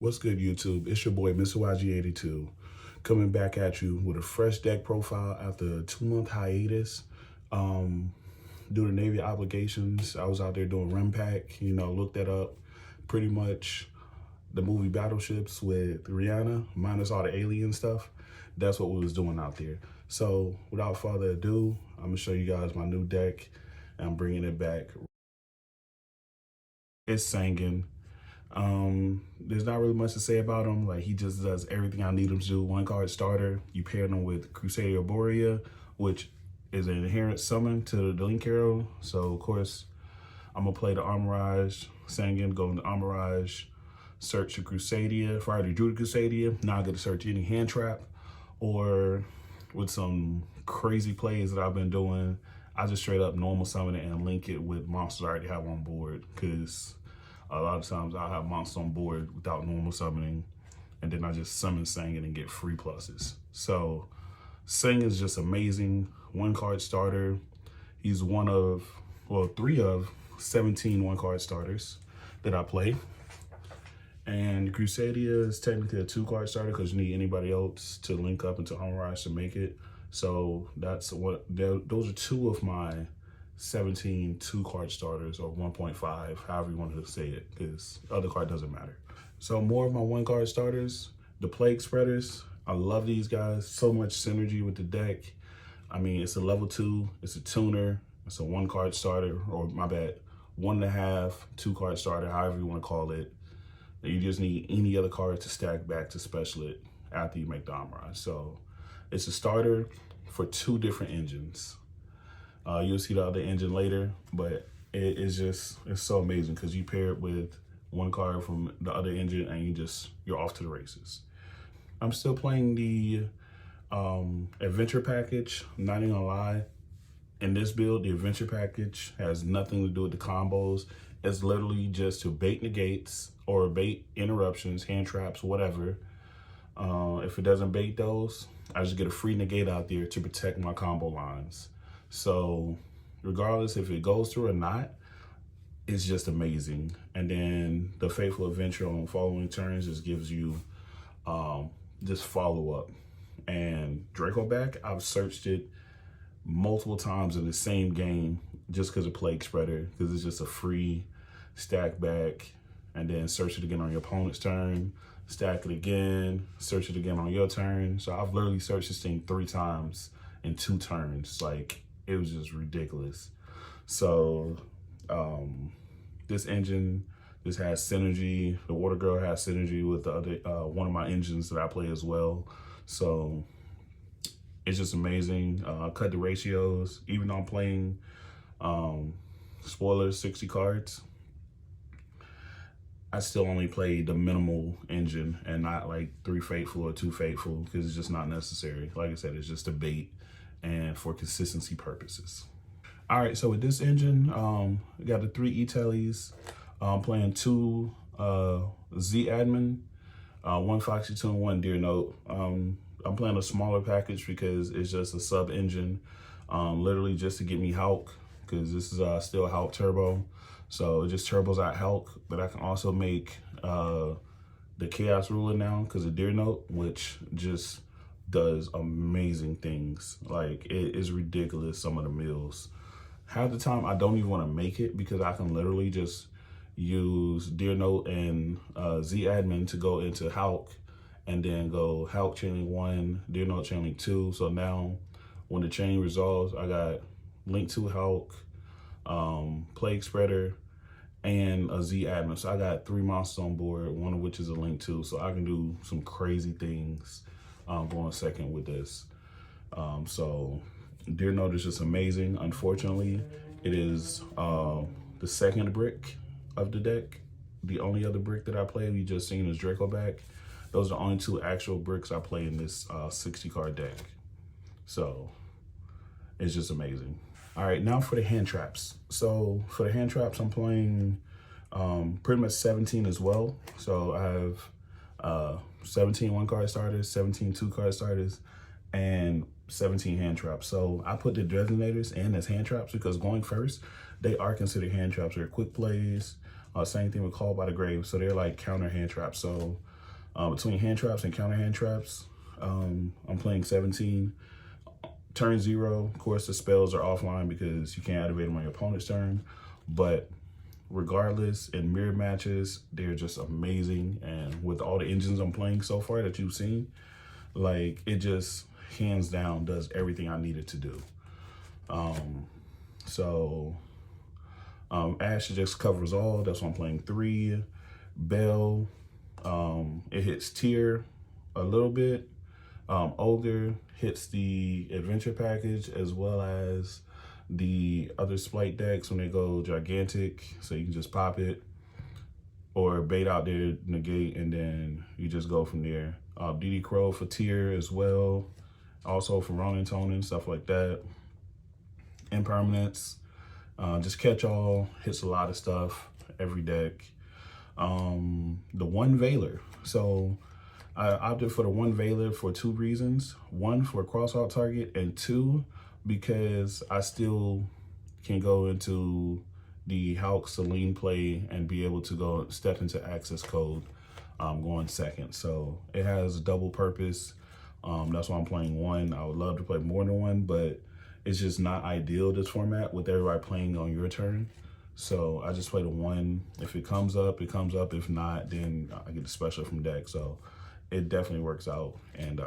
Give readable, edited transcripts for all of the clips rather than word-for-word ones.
What's good, YouTube? It's your boy, Mr. YG82, coming back at you with a fresh deck profile after a 2-month hiatus. Um, due to Navy obligations, I was out there doing Rim Pack, looked that up. Pretty much the movie Battleships with Rihanna, minus all the alien stuff. That's what we was doing out there. So without further ado, I'm gonna show you guys my new deck. And I'm bringing it back. It's Sangin. There's not really much to say about him. Like, he just does everything I need him to do. One card starter. You pair him with Crusader Borea, which is an inherent summon to the Link Hero. So of course, I'm gonna play the Armorage, Sangin, go into Armorage, search the Crusadia. If I already drew the Crusadia, now I get to search any hand trap, or with some crazy plays that I've been doing, I just straight up normal summon it and link it with monsters I already have on board, because a lot of times I'll have monsters on board without normal summoning, and then I just summon Sangin and get free pluses. So Sangin is just amazing. One card starter. He's one of, well, 3 of 17 one-card starters that I play. And Crusadia is technically a 2-card starter because you need anybody else to link up into Armorage to make it. So that's what, those are 2 of my 17 2-card starters, or 1.5, however you want to say it, because other card doesn't matter. So more of my 1-card starters, the Plague Spreaders. I love these guys. So much synergy with the deck. I mean, it's a level 2, it's a tuner, it's a 1-card starter, or my bad, 1.5, 2-card starter, however you want to call it. You just need any other card to stack back to special it after you make the Armorage. So it's a starter for 2 different engines. You'll see the other engine later, but it's so amazing because you pair it with 1 card from the other engine and you're off to the races. I'm still playing the adventure package. I'm not even gonna lie. In this build, the adventure package has nothing to do with the combos. It's literally just to bait negates or bait interruptions, hand traps, whatever. If it doesn't bait those, I just get a free negate out there to protect my combo lines. So regardless if it goes through or not, it's just amazing. And then the Faithful Adventure on following turns just gives you this follow-up. And Dracoback, I've searched it multiple times in the same game just because of Plague Spreader, because it's just a free stack back, and then search it again on your opponent's turn, stack it again, search it again on your turn. So I've literally searched this thing 3 times in 2 turns. Like, it was just ridiculous. So this engine just has synergy. The Water Girl has synergy with the other one of my engines that I play as well. So it's just amazing. Cut the ratios. Even though I'm playing spoilers 60 cards, I still only play the minimal engine and not like 3 Faithful or 2 Faithful, because it's just not necessary. Like I said, it's just a bait and for consistency purposes. All right, so with this engine, I got the 3 E-Tellies. I'm playing 2 Z-Admin, 1 Foxy 2 and 1 Deer Note. I'm playing a smaller package because it's just a sub engine, literally just to get me Hulk, because this is still Hulk Turbo. So it just turbos out Hulk, but I can also make the Chaos Ruler now because of Deer Note, which just does amazing things. Like, it is ridiculous, some of the mills. Half the time I don't even want to make it because I can literally just use Deer Note and Z-Admin to go into Hulk, and then go Hulk chaining 1, Deer Note chaining 2. So now when the chain resolves, I got Link 2 Hulk, Plague Spreader, and a Z-Admin. So I got 3 monsters on board, one of which is a Link 2. So I can do some crazy things going second with this. So Deer Note is just amazing. Unfortunately, it is the 2nd brick of the deck. The only other brick that I play, we just seen, is Dracoback. Those are the only 2 actual bricks I play in this 60 card deck. So it's just amazing. All right, now for the hand traps. So for the hand traps, I'm playing pretty much 17 as well. So I have 17 1-card starters, 17 2-card starters, and 17 hand traps. So I put the Detonators in as hand traps because going first, they are considered hand traps. They're quick plays. Same thing with Call by the Grave. So they're like counter hand traps. So Between hand traps and counter hand traps, I'm playing 17. Turn 0, of course, the spells are offline because you can't activate them on your opponent's turn. But regardless, in mirror matches, they're just amazing. And with all the engines I'm playing so far that you've seen, like, it just hands down does everything I needed to do. Ash just covers all. That's why I'm playing 3. Bell, it hits tier a little bit. Ogre hits the adventure package as well as the other splight decks when they go gigantic, so you can just pop it or bait out their negate and then you just go from there. DD Crow for tier as well, also for Ronin Tonin, stuff like that. Impermanence, just catch all, hits a lot of stuff, every deck. The one Veiler. So I opted for the one Veiler for 2 reasons. 1, for a cross-out target, and 2, because I still can go into the Hulk Celine play and be able to go step into access code going second. So it has a double purpose. That's why I'm playing 1. I would love to play more than 1, but it's just not ideal, this format, with everybody playing on your turn. So I just play the 1. If it comes up, it comes up. If not, then I get the special from deck. So it definitely works out. And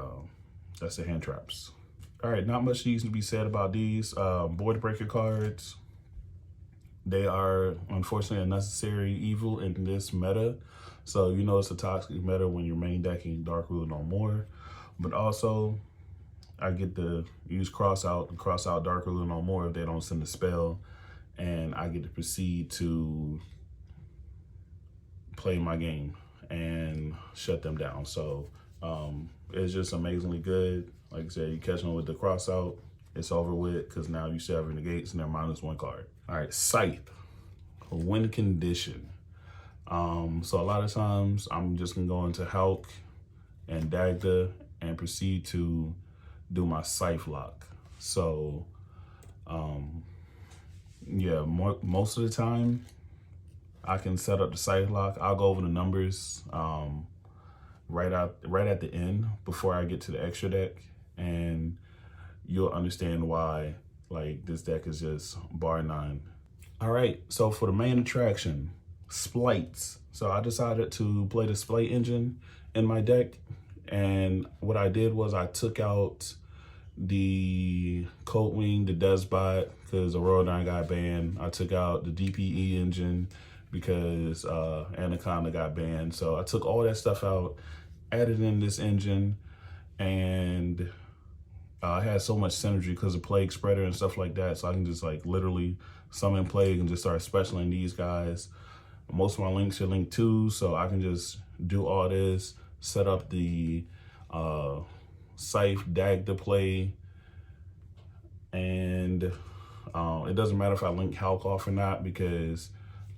that's the hand traps. All right, not much needs to be said about these. Board breaker cards. They are, unfortunately, a necessary evil in this meta. So you know it's a toxic meta when you're main decking Dark Rule No More. But also, I get to use cross out Dark Rule No More if they don't send a spell. And I get to proceed to play my game and shut them down. So it's just amazingly good. Like I said, you catch them with the cross out, it's over with, because now you still have your negates and they're -1 card. All right, Scythe, win condition. So a lot of times I'm just gonna go into Hulk and Dagda and proceed to do my Scythe lock. So yeah, most of the time I can set up the Scythe lock. I'll go over the numbers right at the end before I get to the extra deck, and you'll understand why, like, this deck is just bar none. All right, so for the main attraction, splites. So I decided to play the splite engine in my deck, and what I did was I took out the Cold Wing, the Desbot, because Aurora got banned. I took out the DPE engine because Anaconda got banned. So I took all that stuff out, added in this engine, and I had so much synergy because of Plague Spreader and stuff like that. So I can just like literally summon Plague and just start specialing these guys. Most of my links are linked too, so I can just do all this, set up the Scythe Dagda play, and it doesn't matter if I link Hulk off or not because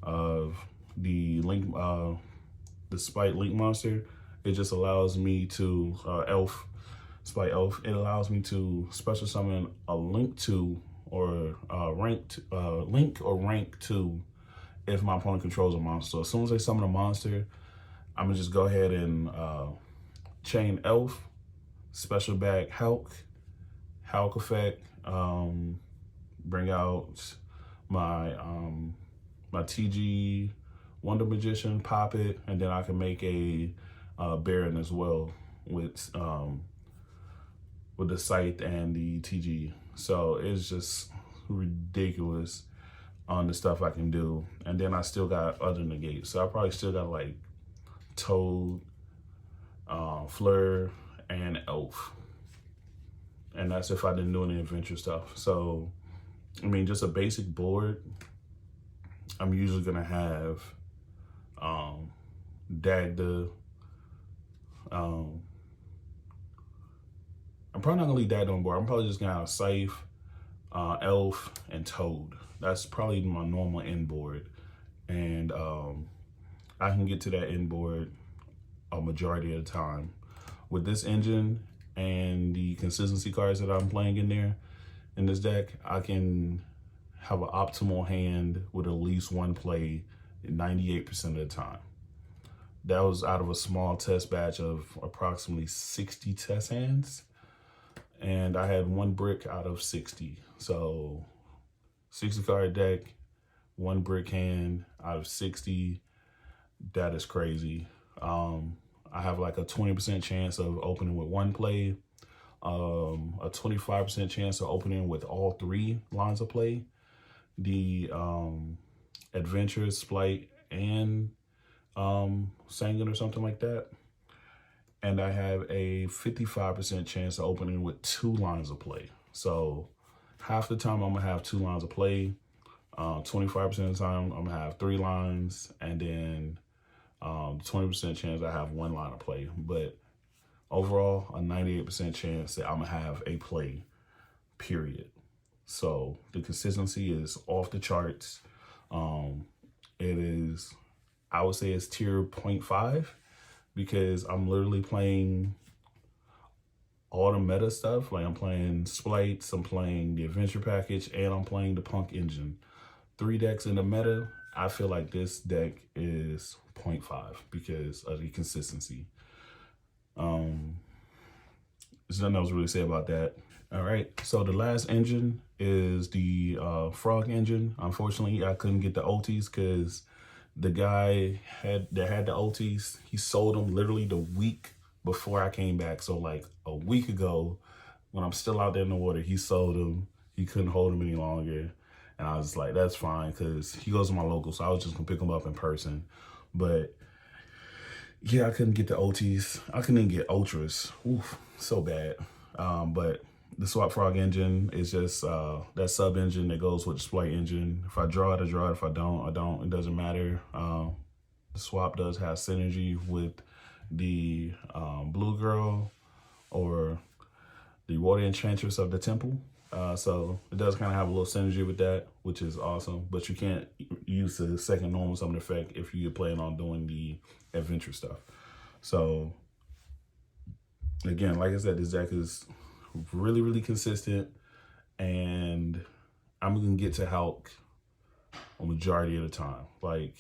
of the link, the Spite Link Monster. It just allows me to Spite Elf. It allows me to special summon a link to or link or rank to if my opponent controls a monster. So as soon as they summon a monster, I'm gonna just go ahead and chain Elf, special back Hulk effect, bring out my my TG Wonder Magician, pop it, and then I can make a Baron as well with the Scythe and the TG. So it's just ridiculous on the stuff I can do. And then I still got other negates. So I probably still got like Toad, Fleur, and Elf. And that's if I didn't do any adventure stuff. So, I mean, just a basic board, I'm usually gonna have Dagda. I'm probably not gonna leave Dagda on board. I'm probably just gonna have Scythe, Elf, and Toad. That's probably my normal end board. And I can get to that end board a majority of the time. With this engine and the consistency cards that I'm playing in there, in this deck, I can have an optimal hand with at least one play 98% of the time. that was out of a small test batch of approximately 60 test hands. And I had 1 brick out of 60. So 60 card deck, 1 brick hand out of 60. That is crazy. I have like a 20% chance of opening with 1 play, a 25% chance of opening with all 3 lines of play, the Adventure, Splight, and Sanguine or something like that. And I have a 55% chance of opening with 2 lines of play. So half the time I'm gonna have 2 lines of play. 25% of the time I'm gonna have 3 lines, and then 20% chance I have 1 line of play. But overall, a 98% chance that I'm gonna have a play, period. So the consistency is off the charts. It is, I would say it's tier 0.5, because I'm literally playing all the meta stuff. Like I'm playing Splites, I'm playing the Adventure Package, and I'm playing the Punk Engine. 3 decks in the meta. I feel like this deck is 0.5 because of the consistency. There's nothing else to really say about that. All right, so the last engine is the Frog engine. Unfortunately, I couldn't get the OTs because the guy that had the OTs, he sold them literally the week before I came back. So like a week ago, when I'm still out there in the water, he sold them. He couldn't hold them any longer. And I was like, that's fine, because he goes to my local, so I was just gonna pick him up in person. But yeah, I couldn't get the OTs. I couldn't even get Ultras. Oof, so bad. But the Swap Frog engine is just that sub engine that goes with the Splight engine. If I draw it, I draw it. If I don't, I don't. It doesn't matter. The swap does have synergy with the Blue Girl or the Water Enchantress of the Temple. So it does kind of have a little synergy with that, which is awesome. But you can't use the second normal summon effect if you're planning on doing the adventure stuff. So again, like I said, this deck is really, really consistent, and I'm gonna get to Hulk a majority of the time. Like,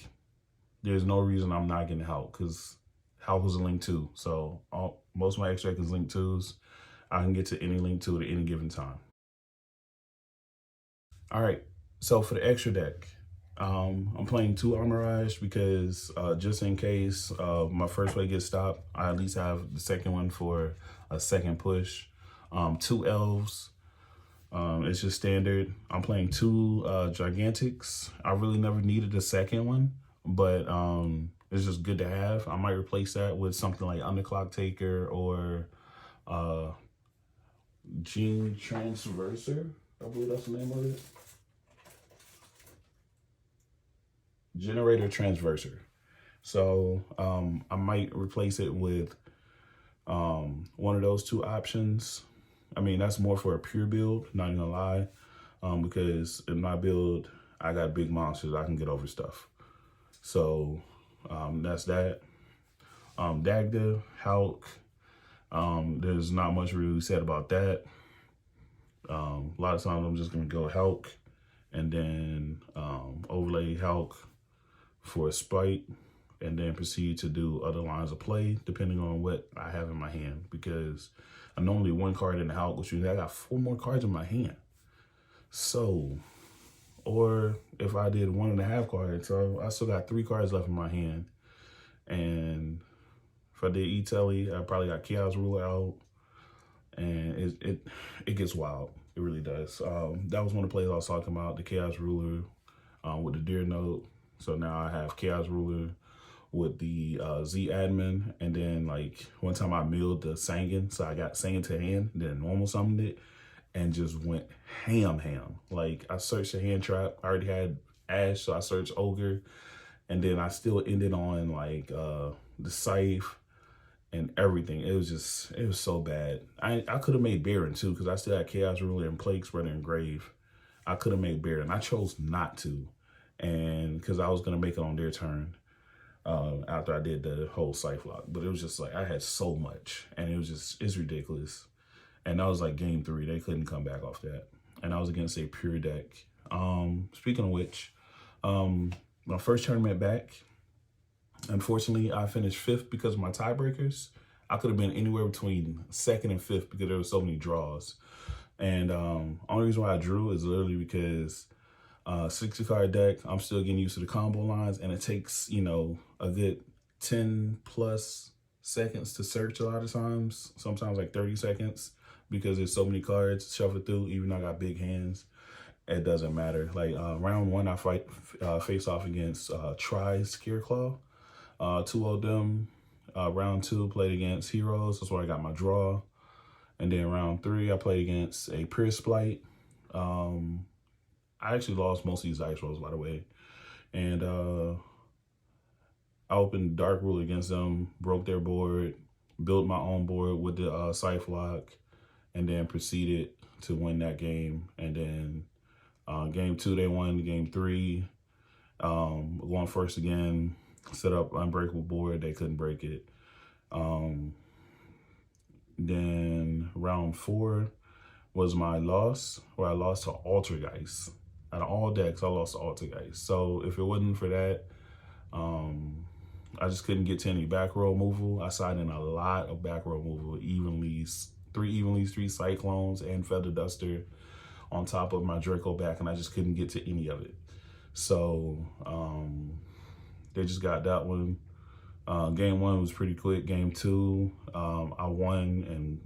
there's no reason I'm not getting Hulk, because Hulk was a link 2. So most of my extract is link 2s. I can get to any link 2 at any given time. All right, so for the extra deck, I'm playing 2 Armorage because just in case my first wave gets stopped, I at least have the second one for a second push. 2 Elves, it's just standard. I'm playing 2 Gigantics. I really never needed a second one, but it's just good to have. I might replace that with something like Underclock Taker or Gene Transverser. I believe that's the name of it. Generator Transverser. So I might replace it with one of those 2 options. I mean, that's more for a pure build, not even gonna lie, because in my build, I got big monsters. I can get over stuff. So that's that. Dagda, Hulk, there's not much really said about that. A lot of times I'm just gonna go Hulk and then overlay Hulk for a spite, and then proceed to do other lines of play depending on what I have in my hand, because I normally 1 card in the Hulk, which means I got 4 more cards in my hand. So, or if I did 1.5 cards, so I still got 3 cards left in my hand. And if I did E-Telly, I probably got Chaos Ruler out, and it gets wild. It really does. That was one of the plays I was talking about, the Chaos Ruler with the Deer Note. So now I have Chaos Ruler with the Z admin, and then like one time I milled the Sanguine, so I got Sanguine to hand, then normal summoned it, and just went ham. Like I searched the hand trap, I already had Ash, so I searched Ogre, and then I still ended on like the Scythe and everything. It was so bad. I could have made Baron too, because I still had Chaos Ruler and Plague Spreader and Grave. I could have made Baron. I chose not to, and because I was gonna make it on their turn after I did the whole Scythe lock. But it was just like I had so much, and it's ridiculous. And that was like game 3. They couldn't come back off that. And I was against a pure deck. Speaking of which, my first tournament back, Unfortunately, I finished 5th because of my tiebreakers. I could have been anywhere between 2nd and 5th because there were so many draws. And only reason why I drew is literally because 60 card deck, I'm still getting used to the combo lines, and it takes, you know, a good 10 plus seconds to search a lot of times, sometimes like 30 seconds, because there's so many cards to shuffle through. Even though I got big hands, it doesn't matter. Like round 1, I face off against Try Scareclaw. 2 of them. Round 2, played against Heroes. That's where I got my draw. And then round 3, I played against a Pierce Blight. I actually lost most of these dice rolls, by the way. And I opened Dark Rule against them, broke their board, built my own board with the Scythe Lock, and then proceeded to win that game. And then game 2, they won. Game 3, going first again, set up unbreakable board. They couldn't break it. Then round 4 was my loss, where I lost to Altergeist. Out of all decks, I lost to Altergeist. So if it wasn't for that, I just couldn't get to any back row removal. I signed in a lot of back row removal, 3 Evenleys, 3 Cyclones, and Feather Duster on top of my Draco back, and I just couldn't get to any of it. So they just got that one. Game 1 was pretty quick. Game 2, I won in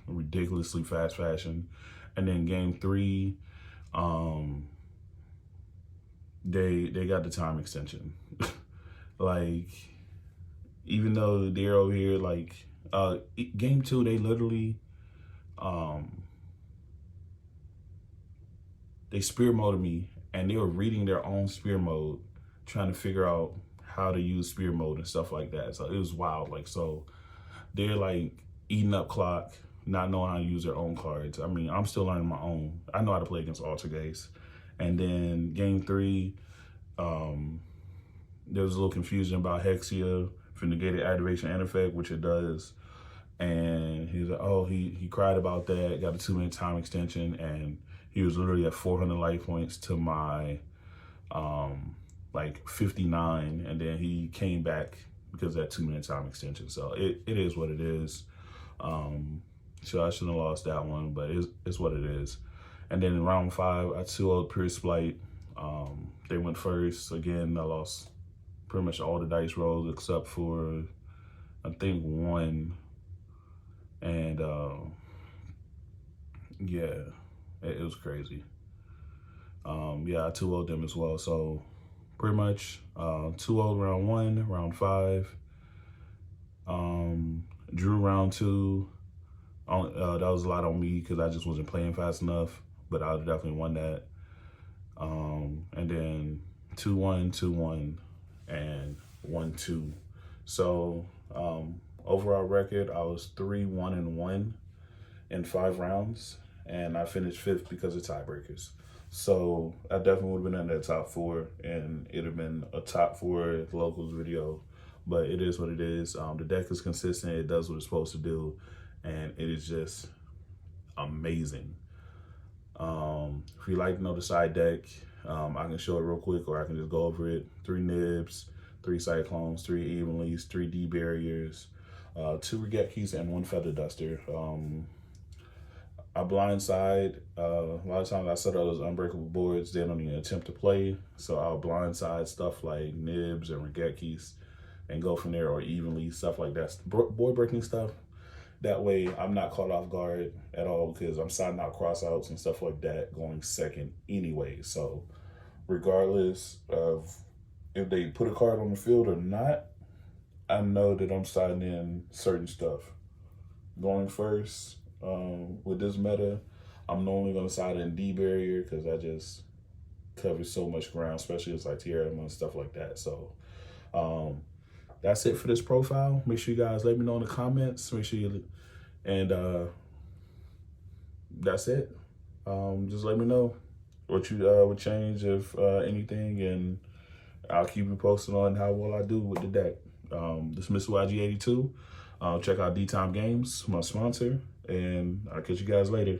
ridiculously fast fashion. And then game 3, they got the time extension. Like, even though they're over here, like, game 2, they literally, they spear moded me, and they were reading their own spear mode, trying to figure out how to use spear mode and stuff like that. So it was wild. Like, so they're like eating up clock, not knowing how to use their own cards. I mean, I'm still learning my own. I know how to play against Altergeist. And then game 3, there was a little confusion about Hexia for negated activation and effect, which it does. And he was like, oh, he cried about that, got a 2-minute time extension, and he was literally at 400 life points to my like 59, and then he came back because of that 2-minute time extension. So it is what it is. So I shouldn't have lost that one, but it's what it is. And then in round 5, I 2-0'd Pierce Blight. They went first. Again, I lost pretty much all the dice rolls except for, I think, 1. And yeah, it was crazy. Yeah, I 2-0'd them as well. So pretty much 2-0 round 1, round 5. Drew round 2. That was a lot on me because I just wasn't playing fast enough, but I definitely won that. And then 2-1, 2-1, and 1-2. So overall record, I was 3-1-1 in 5 rounds, and I finished 5th because of tiebreakers. So I definitely would have been in that top 4, and it'd have been a top 4 locals video. But it is what it is. The deck is consistent. It does what it's supposed to do, and it is just amazing. If you like to know the side deck, I can show it real quick, or I can just go over it. 3 Nibs, 3 Cyclones, 3 Evenleys, 3 D Barriers, 2 Reget Keys, and 1 Feather Duster. I blindside. A lot of times I set up those unbreakable boards. They don't even attempt to play. So I'll blindside stuff like Nibs and Reget Keys and go from there, or Evenly, stuff like that. Board breaking stuff. That way I'm not caught off guard at all because I'm signing out crossouts and stuff like that going second anyway. So regardless of if they put a card on the field or not, I know that I'm signing in certain stuff. Going first, with this meta, I'm normally going to side in D Barrier because I just cover so much ground, especially as like Tierra and stuff like that. So that's it for this profile. Make sure you guys let me know in the comments. Make sure you, and that's it. Just let me know what you would change, if anything, and I'll keep you posted on how well I do with the deck. This is Mr. YG82. Check out D-Time Games, my sponsor, and I'll catch you guys later.